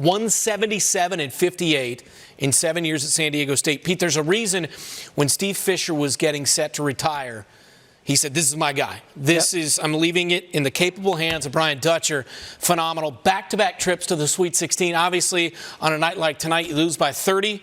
177-58 in 7 years at San Diego State. Pete, there's a reason when Steve Fisher was getting set to retire, he said, this is my guy. I'm leaving it in the capable hands of Brian Dutcher. Phenomenal. Back-to-back trips to the Sweet 16. Obviously, on a night like tonight, you lose by 30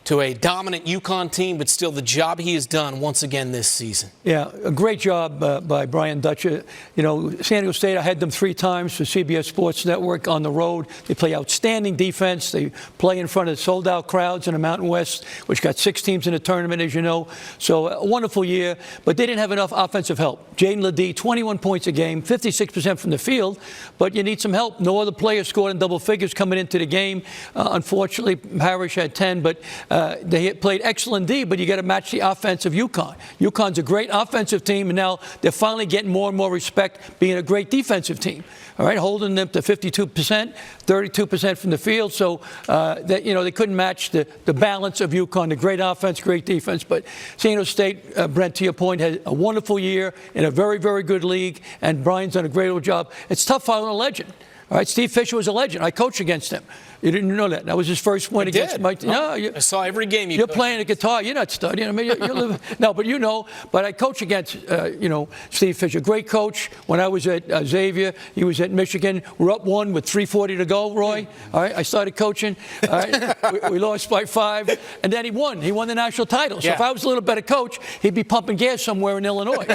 to a dominant UConn team, but still the job he has done once again this season. Yeah, a great job by Brian Dutcher. You know, San Diego State, I had them 3 times for CBS Sports Network on the road. They play outstanding defense. They play in front of sold-out crowds in the Mountain West, which got 6 teams in the tournament, as you know. So a wonderful year, but they didn't have enough offensive help. Jaden Ledee, 21 points a game, 56% from the field, but you need some help. No other player scored in double figures coming into the game. Unfortunately, Parrish had 10, but they played excellent D, but you got to match the offense of UConn. UConn's a great offensive team, and now they're finally getting more and more respect being a great defensive team. All right, holding them to 52%, 32% from the field. So that, you know, they couldn't match the balance of UConn, the great offense, great defense. But San Diego State, Brent, to your point, had a wonderful year in a very, very good league, and Brian's done a great old job. It's tough following a legend. All right, Steve Fisher was a legend. I coached against him. You didn't know that. That was his first win against Mike. No, I saw every game. You're playing the guitar. You're not studying. I mean, no, but you know. But I coach against, Steve Fisher. Great coach. When I was at Xavier, he was at Michigan. We're up 1 with 3:40 to go, Roy. All right, I started coaching. All right, we lost by 5, and then he won. He won the national title. So if I was a little better coach, he'd be pumping gas somewhere in Illinois.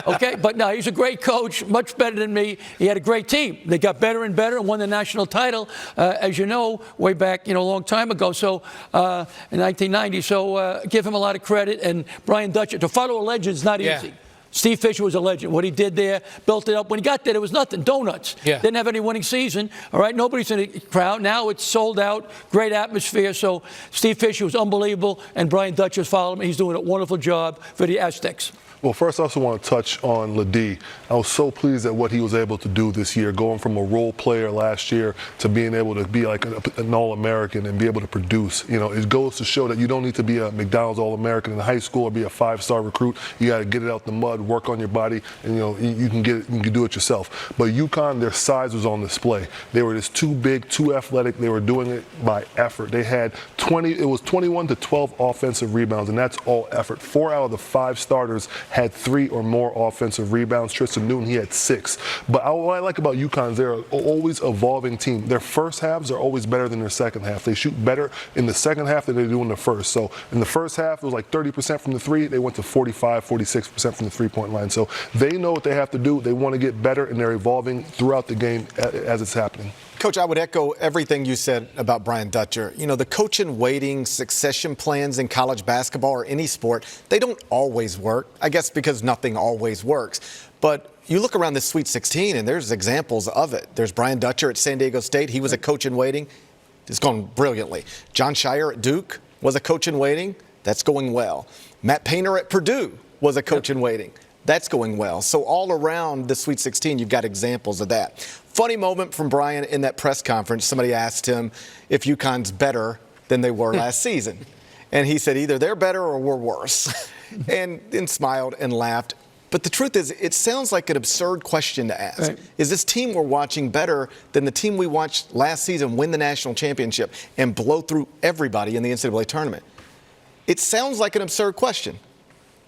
Okay, but no, he's a great coach, much better than me. He had a great team. They got better and better and won the national title, as you know, way back, a long time ago. So in 1990. So give him a lot of credit. And Brian Dutcher, to follow a legend is not easy. Steve Fisher was a legend. What he did there, built it up. When he got there, there was nothing. Donuts. Didn't have any winning season. All right, nobody's in the crowd. Now it's sold out. Great atmosphere. So Steve Fisher was unbelievable, and Brian Dutcher's following him. He's doing a wonderful job for the Aztecs. Well, first, I also want to touch on Ledee. I was so pleased at what he was able to do this year, going from a role player last year to being able to be like an All-American and be able to produce. It goes to show that you don't need to be a McDonald's All-American in high school or be a 5-star recruit. You got to get it out the mud, work on your body, and you can get it. You can do it yourself. But UConn, their size was on display. They were just too big, too athletic. They were doing it by effort. They had 21 to 12 offensive rebounds, and that's all effort. 4 out of the 5 starters had 3 or more offensive rebounds. Tristan Newton, he had 6. But what I like about UConn is they're an always evolving team. Their first halves are always better than their second half. They shoot better in the second half than they do in the first. So in the first half, it was like 30% from the 3. They went to 45, 46% from the 3-point line. So they know what they have to do. They want to get better, and they're evolving throughout the game as it's happening. Coach, I would echo everything you said about Brian Dutcher. The coach in waiting succession plans in college basketball or any sport, they don't always work. I guess because nothing always works. But you look around this Sweet 16, and there's examples of it. There's Brian Dutcher at San Diego State. He was a coach in waiting. It's gone brilliantly. John Shire at Duke was a coach in waiting. That's going well. Matt Painter at Purdue was a coach in waiting. That's going well. So all around the Sweet 16, you've got examples of that. Funny moment from Brian in that press conference. Somebody asked him if UConn's better than they were last season. And he said either they're better or we're worse. and smiled and laughed. But the truth is, it sounds like an absurd question to ask. Right. Is this team we're watching better than the team we watched last season win the national championship and blow through everybody in the NCAA tournament? It sounds like an absurd question.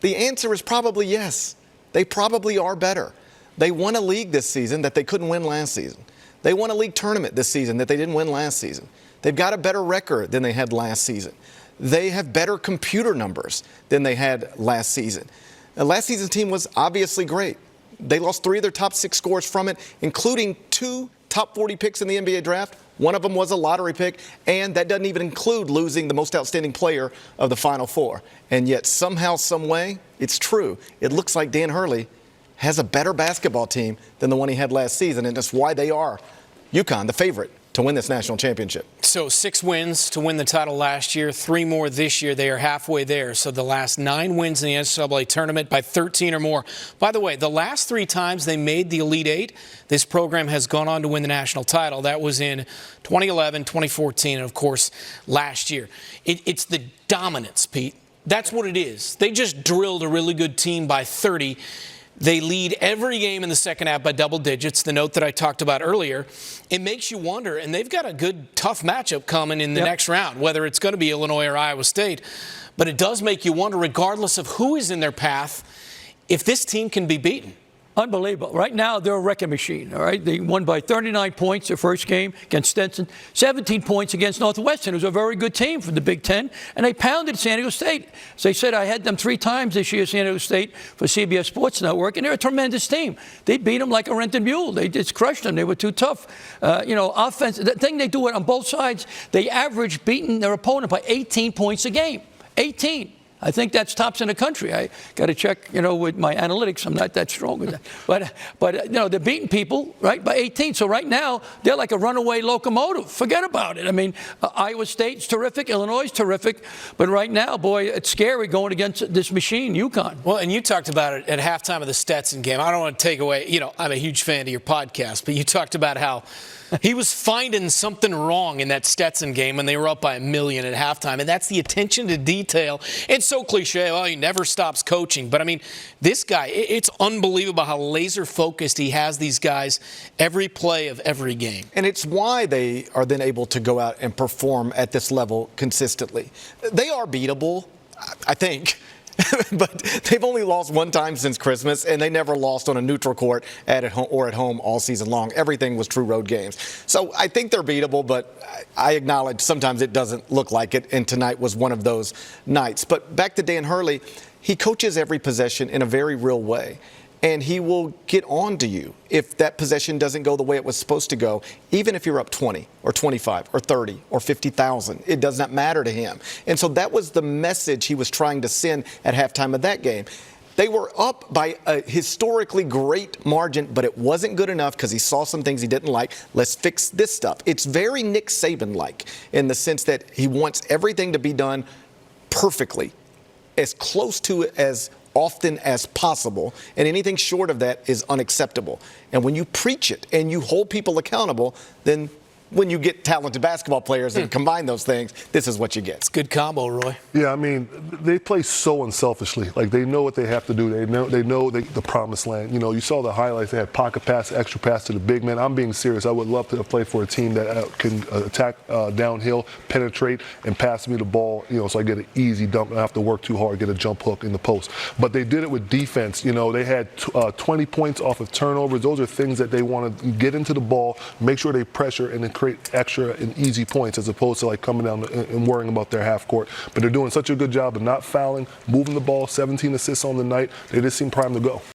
The answer is probably yes. They probably are better. They won a league this season that they couldn't win last season. They won a league tournament this season that they didn't win last season. They've got a better record than they had last season. They have better computer numbers than they had last season. The last season's team was obviously great. They lost 3 of their top 6 scores from it, including 2 top 40 picks in the NBA draft. One of them was a lottery pick, and that doesn't even include losing the most outstanding player of the Final Four. And yet somehow, some way, it's true. It looks like Dan Hurley has a better basketball team than the one he had last season, and that's why they are, UConn, the favorite to win this national championship. So 6 wins to win the title last year, 3 more this year. They are halfway there. So the last 9 wins in the NCAA tournament by 13 or more. By the way, the last 3 times they made the Elite 8, this program has gone on to win the national title. That was in 2011, 2014, and, of course, last year. It's the dominance, Pete. That's what it is. They just drilled a really good team by 30. They lead every game in the second half by double digits, the note that I talked about earlier. It makes you wonder, and they've got a good, tough matchup coming in the next round, whether it's going to be Illinois or Iowa State. But it does make you wonder, regardless of who is in their path, if this team can be beaten. Unbelievable. Right now, they're a wrecking machine, all right? They won by 39 points their first game against Stetson, 17 points against Northwestern, who's a very good team from the Big Ten, and they pounded San Diego State. As they said, I had them 3 times this year, San Diego State, for CBS Sports Network, and they're a tremendous team. They beat them like a rented mule. They just crushed them. They were too tough. Offense, the thing they do it on both sides, they average beating their opponent by 18 points a game. 18. I think that's tops in the country. I got to check, with my analytics. I'm not that strong with that. But they're beating people, right, by 18. So right now, they're like a runaway locomotive. Forget about it. I mean, Iowa State's terrific. Illinois is terrific. But right now, boy, it's scary going against this machine, UConn. Well, and you talked about it at halftime of the Stetson game. I don't want to take away, I'm a huge fan of your podcast, but you talked about how he was finding something wrong in that Stetson game when they were up by 1 million at halftime. And that's the attention to detail. It's so cliche. Well, he never stops coaching. But, I mean, this guy, it's unbelievable how laser-focused he has these guys every play of every game. And it's why they are then able to go out and perform at this level consistently. They are beatable, I think. But they've only lost 1 time since Christmas, and they never lost on a neutral court at home all season long. Everything was true road games. So I think they're beatable, but I acknowledge sometimes it doesn't look like it, and tonight was one of those nights. But back to Dan Hurley, he coaches every possession in a very real way. And he will get on to you if that possession doesn't go the way it was supposed to go, even if you're up 20 or 25 or 30 or 50,000. It does not matter to him. And so that was the message he was trying to send at halftime of that game. They were up by a historically great margin, but it wasn't good enough because he saw some things he didn't like. Let's fix this stuff. It's very Nick Saban-like in the sense that he wants everything to be done perfectly, as close to it as often as possible, and anything short of that is unacceptable. And when you preach it and you hold people accountable, then when you get talented basketball players and combine those things, this is what you get. It's a good combo, Roy. Yeah, I mean, they play so unselfishly. Like, they know what they have to do. They know the promised land. You saw the highlights. They had pocket pass, extra pass to the big man. I'm being serious. I would love to play for a team that can attack downhill, penetrate, and pass me the ball, so I get an easy dunk. I don't have to work too hard, get a jump hook in the post. But they did it with defense. They had 20 points off of turnovers. Those are things that they want to get into the ball, make sure they pressure, and then create extra and easy points as opposed to like coming down and worrying about their half court. But they're doing such a good job of not fouling, moving the ball, 17 assists on the night. They just seem primed to go.